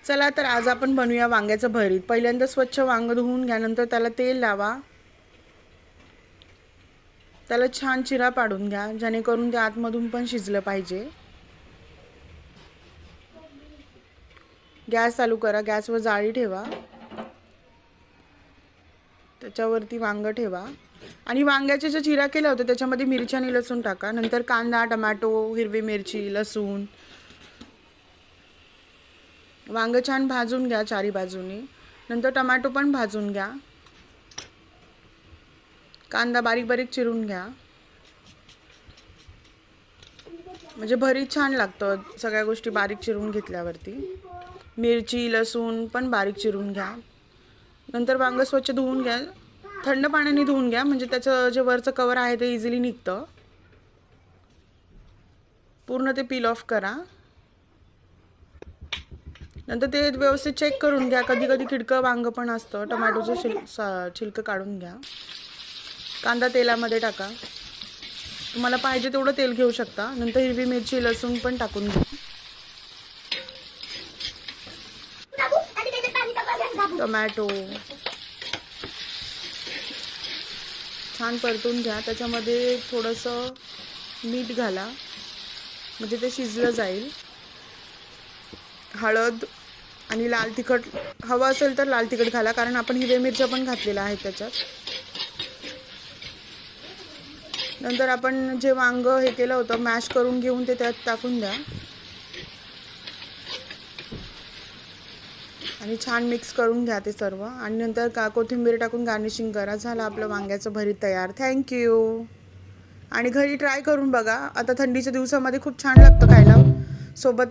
चला तर आज आपण बनवूया वांग्याचं भरीत। पहिल्यांदा स्वच्छ वांग धुवून घ्या, नंतर त्याला तेल लावा, त्याला छान चिरा पाडून घ्या जेणेकरून ते आतमधून पण शिजलं पाहिजे। गॅस चालू करा, गॅसवर जाळी ठेवा, त्याच्यावरती वांग ठेवा आणि वांग्याचे जे चिरा केला होता त्याच्यामध्ये मिरची आणि लसूण टाका। नंतर कांदा, टोमॅटो, हिरवी मिरची, लसूण, वांग छान भाजून घ्या चारी बाजूनी। नंतर टोमॅटो पण भाजून घ्या, कांदा बारीक बारीक चिरून घ्या, म्हणजे भरीत छान लागतं सगळ्या गोष्टी बारीक चिरून घेतल्यावरती। मिरची, लसूण पण बारीक चिरून घ्या। नंतर वांग स्वच्छ धुवून घ्या, थंड पाण्याने धुवून घ्या म्हणजे त्याचं जे वरचं कवर आहे ते इझिली निघतं। पूर्ण ते पील ऑफ करा। नंतर ते व्यवस्थित चेक करून घ्या, कधी कधी खिडकं वांग पण असतं। टोमॅटोचं छिलकं काढून घ्या। कांदा तेलामध्ये टाका, तुम्हाला पाहिजे तेवढं तेल घेऊ शकता। नंतर हिरवी मिरची, लसूण पण टाकून घ्या। टोमॅटो छान परतून घ्या, त्याच्यामध्ये थोडंसं मीठ घाला म्हणजे ते शिजलं जाईल। हळद आणि लाल तिखट हवं असेल तर लाल तिखट घाला, कारण आपण हिरव्या मिरच्या पण घातलेल्या आहेत त्याच्यात। नंतर आपण जे वांग हे केलं होतं मॅश करून घेऊन ते त्यात टाकून द्या आणि छान मिक्स करून घ्या ते सर्व। आणि नंतर कोथिंबीर टाकून गार्निशिंग करा। झालं आपलं वांग्याचं भरीत तयार। थँक्यू। आणि घरी ट्राय करून बघा, आता थंडीच्या दिवसामध्ये खूप छान लागतं खायला, सोबत